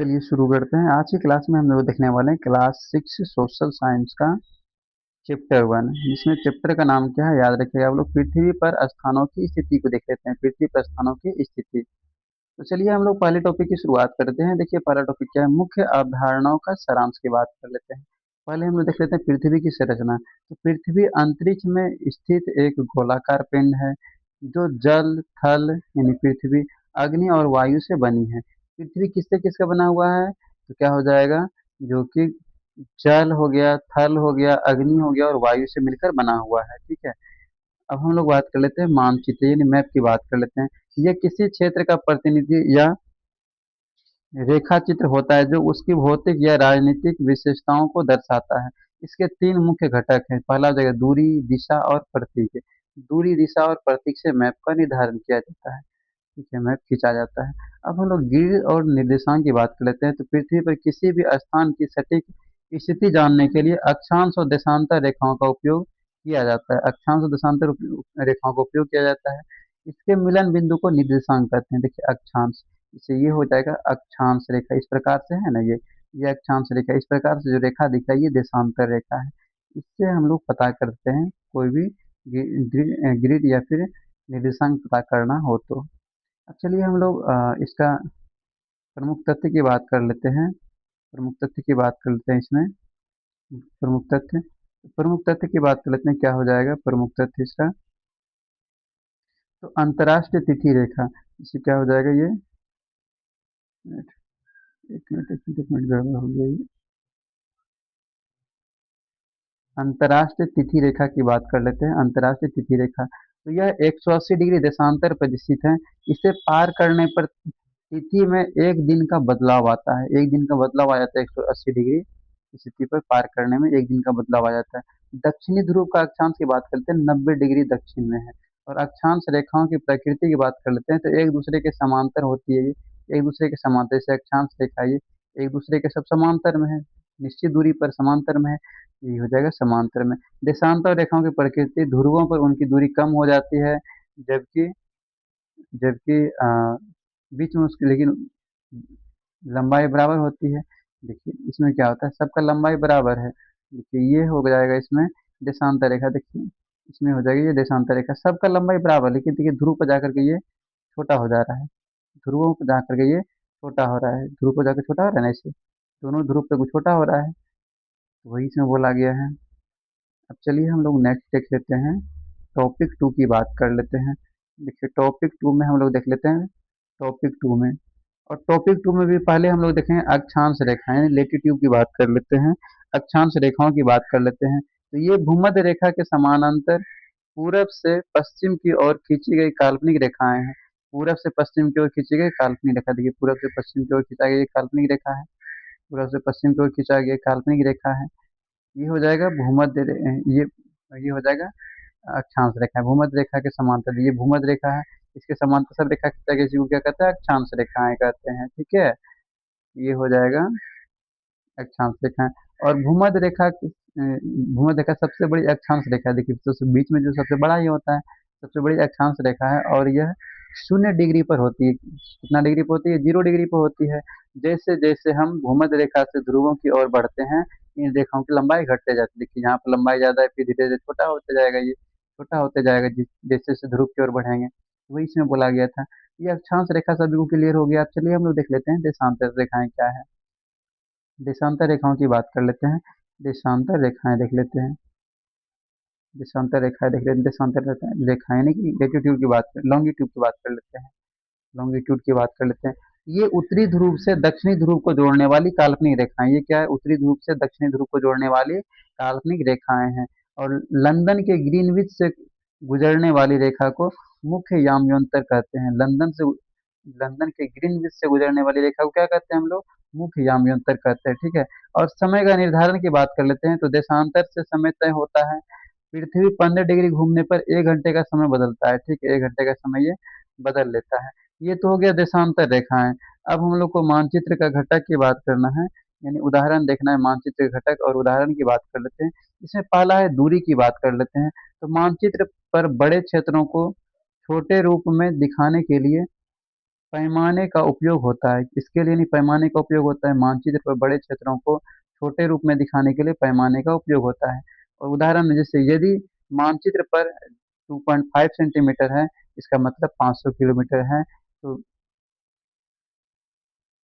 चलिए शुरू करते हैं। आज की क्लास में हम लोग देखने वाले हैं क्लास 6 सोशल साइंस का चैप्टर 1, जिसमें चैप्टर का नाम क्या है याद रखिएगा आप लोग। पृथ्वी पर स्थानों की स्थिति को देख लेते हैं। पृथ्वी पर स्थानों की स्थिति। तो चलिए हम लोग पहले टॉपिक की शुरुआत करते हैं। देखिए पहला टॉपिक क्या है, मुख्य अवधारणाओं का सारांश की बात कर लेते हैं। पहले हम लोग देख लेते हैं पृथ्वी की संरचना। तो पृथ्वी अंतरिक्ष में स्थित एक गोलाकार पिंड है जो जल, थल यानी पृथ्वी, अग्नि और वायु से बनी है। पृथ्वी किससे किसका बना हुआ है? तो क्या हो जाएगा, जो कि जल हो गया, थल हो गया, अग्नि हो गया और वायु से मिलकर बना हुआ है। ठीक है। अब हम लोग बात कर लेते हैं मानचित्र यानी मैप की बात कर लेते हैं। यह किसी क्षेत्र का प्रतिनिधि या रेखा चित्र होता है जो उसकी भौतिक या राजनीतिक विशेषताओं को दर्शाता है। इसके तीन मुख्य घटक हैं। पहला हो जाएगा दूरी, दिशा और प्रतीक। दूरी, दिशा और प्रतीक से मैप का निर्धारण किया जाता है। ठीक है, मैप खींचा जाता है। अब हम लोग ग्रिड और निर्देशांक की बात कर लेते हैं। तो पृथ्वी पर किसी भी स्थान की सटीक स्थिति जानने के लिए अक्षांश और देशांतर रेखाओं का उपयोग किया जाता है। अक्षांश और देशांतर रेखाओं का उपयोग किया जाता है। इसके मिलन बिंदु को निर्देशांक कहते हैं। देखिए अक्षांश, इसे ये हो जाएगा अक्षांश रेखा, इस प्रकार से है ना, ये अक्षांश रेखा, इस प्रकार से जो रेखा दिख रहा है ये देशांतर रेखा है। इससे हम लोग पता करते हैं कोई भी ग्रिड या फिर निर्देशांक पता करना हो तो। अब चलिए हम लोग इसका प्रमुख तथ्य की बात कर लेते हैं। प्रमुख तथ्य की बात कर लेते हैं इसमें। प्रमुख तथ्य की बात कर लेते हैं। क्या हो जाएगा प्रमुख तथ्य इसका? तो अंतर्राष्ट्रीय तिथि रेखा, इसे क्या हो जाएगा ये, मिनट, एक मिनट गड़बड़ हो गई। अंतर्राष्ट्रीय तिथि रेखा की बात कर लेते हैं। अंतर्राष्ट्रीय तिथि रेखा, तो यह 180 डिग्री देशांतर पर स्थित है। इसे पार करने पर तिथि में एक दिन का बदलाव आता है। एक दिन का बदलाव आ जाता है 180 डिग्री स्थिति पर पार करने में एक दिन का बदलाव आ जाता है। दक्षिणी ध्रुव का अक्षांश की बात करते हैं 90 डिग्री दक्षिण में है। और अक्षांश रेखाओं की प्रकृति की बात कर लेते हैं। तो एक दूसरे के समांतर होती है ये, एक दूसरे के समांतर, जैसे अक्षांश रेखा ये एक दूसरे के सब समांतर में है, निश्चित दूरी पर समांतर में है, ये हो जाएगा समांतर में। देशांतर रेखाओं की प्रकृति, ध्रुवों पर उनकी दूरी कम हो जाती है, जबकि जबकि बीच में उसकी लेकिन लंबाई बराबर होती है। देखिए इसमें क्या होता है, सबका लंबाई बराबर है। देखिए ये हो जाएगा इसमें देशांतर रेखा। देखिए इसमें हो जाएगी ये देशांतर रेखा, सबका लंबाई बराबर, लेकिन देखिए ध्रुव पर जाकर के ये छोटा हो जा रहा है। ध्रुवों पर जाकर के ये छोटा हो रहा है, ध्रुव पर जाकर छोटा हो रहा है ना, ऐसे दोनों ध्रुव पे कुछ छोटा हो रहा है, तो वही इसमें बोला गया है। अब चलिए हम लोग नेक्स्ट देख लेते हैं। टॉपिक 2 की बात कर लेते हैं। देखिए टॉपिक 2 में हम लोग देख लेते हैं। टॉपिक 2 में, और टॉपिक 2 में भी पहले हम लोग देखेंगे अक्षांश रेखाएं, लेटीट्यूड की बात कर लेते हैं। अक्षांश रेखाओं की बात कर लेते हैं। तो ये भूमध्य रेखा के समानांतर पूरब से पश्चिम की ओर खींची गई काल्पनिक रेखाएं हैं। पूरब से पश्चिम की ओर खींची गई काल्पनिक रेखा। देखिए पूरब से पश्चिम की ओर खींचा गया ये काल्पनिक रेखा है। पूरब से पश्चिम की ओर खींचा गया काल्पनिक रेखा है। ये हो जाएगा ये हो जाएगा अक्षांश रेखा। भूमध्य रेखा के समांतर ये भूमध्य रेखा है, इसके समांतर सब रेखा खींचा गया, इसी को क्या कहते हैं, अक्षांश रेखाएं कहते हैं। ठीक है, ये हो जाएगा अक्षांश रेखा। और भूमध्य रेखा सबसे बड़ी अक्षांश रेखा है। देखिए सबसे बीच में जो सबसे बड़ा ये होता है, सबसे बड़ी अक्षांश रेखा है। और यह 0 डिग्री पर होती है। कितना डिग्री पर होती है? 0 डिग्री पर होती है। जैसे जैसे हम भूमध्य रेखा से ध्रुवों की ओर बढ़ते हैं, इन रेखाओं की लंबाई घटते जाती है। देखिए यहाँ पर लंबाई ज्यादा है, फिर धीरे धीरे छोटा होते जाएगा, ये छोटा होते जाएगा जैसे जैसे ध्रुव की ओर बढ़ेंगे। वही इसमें बोला गया था। ये अक्षांश रेखा सभी को क्लियर हो गया। अब चलिए हम लोग देख लेते हैं देशांतर रेखाएं क्या है। देशांतर रेखाओं की बात कर लेते हैं। देशांतर रेखाएं देख लेते हैं। देशांतर रेखाएं देख लेते हैं। देशांतर रेखाएं यानी कि लेटीट्यूड की बात कर, लॉन्गिट्यूड की बात कर लेते हैं। लॉन्गिट्यूड की बात कर लेते हैं। ये उत्तरी ध्रुव से दक्षिणी ध्रुव को जोड़ने वाली काल्पनिक रेखाएं, ये क्या है, उत्तरी ध्रुव से दक्षिणी ध्रुव को जोड़ने वाली काल्पनिक रेखाएं हैं। और लंदन के ग्रीनविच से गुजरने वाली रेखा को मुख्य याम्योन्तर कहते हैं। लंदन के ग्रीनविच से गुजरने वाली रेखा को क्या कहते हैं हम लोग? मुख्य याम्योन्तर कहते हैं। ठीक है। और समय का निर्धारण की बात कर लेते हैं। तो देशांतर से समय तय होता है। पृथ्वी 15 डिग्री घूमने पर 1 घंटे का समय बदलता है। ठीक है, 1 घंटे का समय ये बदल लेता है। ये तो हो गया देशांतर रेखाएं। अब हम लोग को मानचित्र का घटक की बात करना है, यानी उदाहरण देखना है मानचित्र के घटक, और उदाहरण की बात कर लेते हैं। इसमें पहला है दूरी की बात कर लेते हैं। तो मानचित्र पर बड़े क्षेत्रों को छोटे रूप में दिखाने के लिए पैमाने का उपयोग होता है, इसके लिए नहीं, पैमाने का उपयोग होता है मानचित्र पर बड़े क्षेत्रों को छोटे रूप में दिखाने के लिए पैमाने का उपयोग होता है। और उदाहरण में जैसे यदि मानचित्र पर 2.5 सेंटीमीटर है, इसका मतलब 500 किलोमीटर है,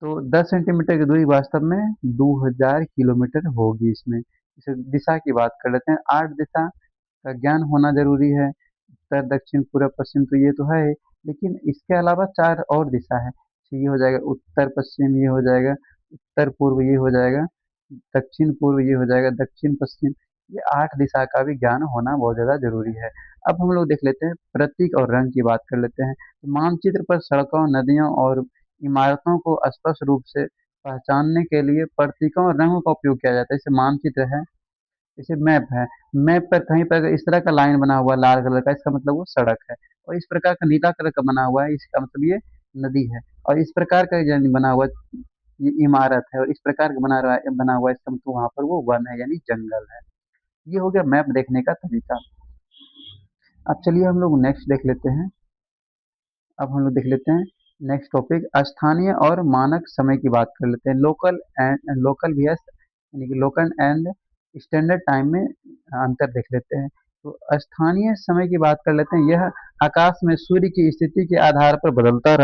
तो 10 सेंटीमीटर की दूरी वास्तव में 2000 किलोमीटर होगी इसमें। इसे दिशा की बात कर लेते हैं। 8 दिशा का ज्ञान होना जरूरी है। उत्तर दक्षिण पूर्व पश्चिम तो ये तो है ही, लेकिन इसके अलावा 4 और दिशा है। तो ये हो जाएगा उत्तर पश्चिम, ये हो जाएगा उत्तर पूर्व, ये हो जाएगा दक्षिण पूर्व, ये हो जाएगा दक्षिण पश्चिम। ये 8 दिशा का भी ज्ञान होना बहुत ज्यादा जरूरी है। अब हम लोग देख लेते हैं प्रतीक और रंग की बात कर लेते हैं। मानचित्र पर सड़कों, नदियों और इमारतों को स्पष्ट रूप से पहचानने के लिए प्रतीकों और रंगों का उपयोग किया जाता है। जैसे मानचित्र है, जैसे मैप है, मैप पर कहीं पर अगर इस तरह का लाइन बना हुआ है लाल कलर का, इसका मतलब वो सड़क है। और इस प्रकार का नीला कलर का बना हुआ है, इसका मतलब ये नदी है। और इस प्रकार का जो बना हुआ है, ये इमारत है। और इस प्रकार का बना हुआ है, इसका मतलब वहां पर वो वन है, यानी जंगल है। ये हो गया मैप देखने का तरीका। अब चलिए हम लोग नेक्स्ट देख लेते हैं। अब हम लोग देख लेते हैं नेक्स्ट टॉपिक, स्थानीय और मानक समय की बात कर लेते हैं। लोकल भी है, यानी कि लोकल एंड स्टैंडर्ड टाइम में अंतर देख लेते हैं। तो स्थानीय समय की बात कर लेते हैं। यह आकाश में सूर्य की स्थिति के आधार पर बदलता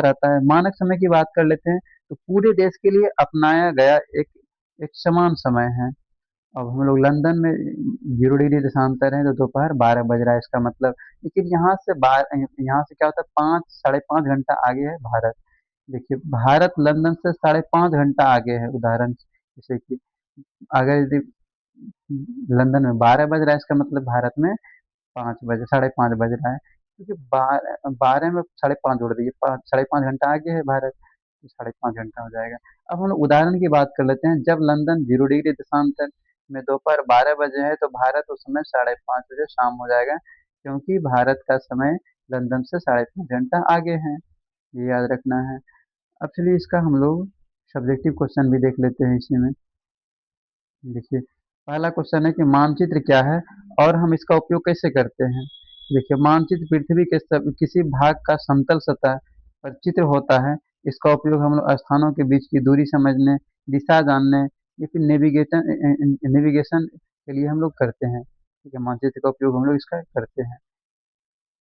रहता है। मानक समय की बात कर लेते हैं। तो पूरे देश के लिए अपनाया गया एक एक समान समय है। अब हम लोग लंदन में 0 डिग्री देशांतर है, तो दोपहर 12 बज रहा है, इसका मतलब। लेकिन यहाँ से क्या होता है, 5 साढ़े 5 घंटा आगे है भारत। देखिए भारत लंदन से 5.5 घंटा आगे है। उदाहरण जैसे कि अगर यदि लंदन में 12 बज रहा है, इसका मतलब भारत में 5 बजे, 5:30 बज रहा है, क्योंकि 12 में 5:30 जोड़ दीजिए, 5 साढ़े 5 घंटा आगे है भारत, तो 5.5 घंटा हो जाएगा। अब हम लोग उदाहरण की बात कर लेते हैं। जब लंदन 0 डिग्री देशांतर में दोपहर 12 बजे है, तो भारत उस समय 5:30 बजे शाम हो जाएगा, क्योंकि भारत का समय लंदन से 5.5 घंटा आगे है। ये याद रखना है। अब चलिए इसका हम लोग सब्जेक्टिव क्वेश्चन भी देख लेते हैं इसी में। देखिए पहला क्वेश्चन है कि मानचित्र क्या है और हम इसका उपयोग कैसे करते हैं। देखिए मानचित्र पृथ्वी के किसी भाग का समतल सतह पर चित्र होता है। इसका उपयोग हम लोग स्थानों के बीच की दूरी समझने, दिशा जानने या फिर नेविगेशन के लिए हम लोग करते हैं। ठीक है, मानचित्र का उपयोग हम लोग इसका करते हैं।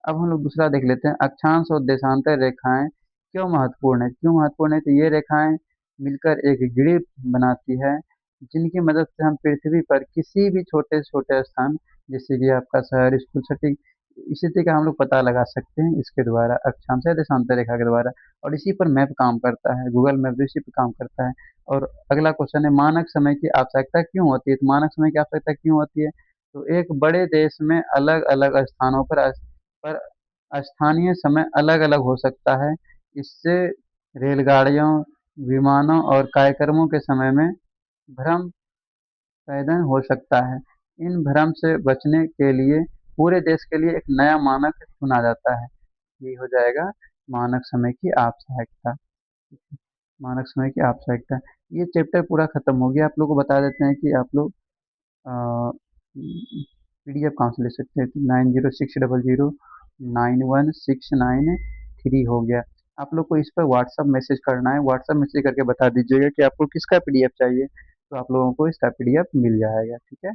अब हम लोग दूसरा देख लेते हैं, अक्षांश और देशांतर रेखाएं क्यों महत्वपूर्ण है। क्यों महत्वपूर्ण है, तो ये रेखाएं मिलकर एक ग्रिड बनाती है, जिनकी मदद से हम पृथ्वी पर किसी भी छोटे से छोटे स्थान, जैसे कि आपका शहर, स्कूल, सटीक स्थिति का हम लोग पता लगा सकते हैं इसके द्वारा, अक्षांश या देशांतर रेखा के द्वारा। और इसी पर मैप काम करता है, गूगल मैप भी इसी पर काम करता है। और अगला क्वेश्चन है, मानक समय की आवश्यकता क्यों होती है। तो मानक समय की आवश्यकता क्यों होती है, तो एक बड़े देश में अलग अलग स्थानों पर स्थानीय समय अलग अलग हो सकता है। इससे रेलगाड़ियों, विमानों और कार्यक्रमों के समय में भ्रम पैदा हो सकता है। इन भ्रम से बचने के लिए पूरे देश के लिए एक नया मानक चुना जाता है। ये हो जाएगा मानक समय की आवश्यकता। मानक समय की आवश्यकता। ये चैप्टर पूरा खत्म हो गया। आप लोग को बता देते हैं कि आप लोग पीडीएफ कहाँ से ले सकते हैं। 9060009169 हो गया। आप लोग को इस पर व्हाट्सअप मैसेज करना है। व्हाट्सअप मैसेज करके बता दीजिएगा कि आपको किसका पीडीएफ चाहिए, तो आप लोगों को इसका पीडीएफ मिल जाएगा। ठीक है।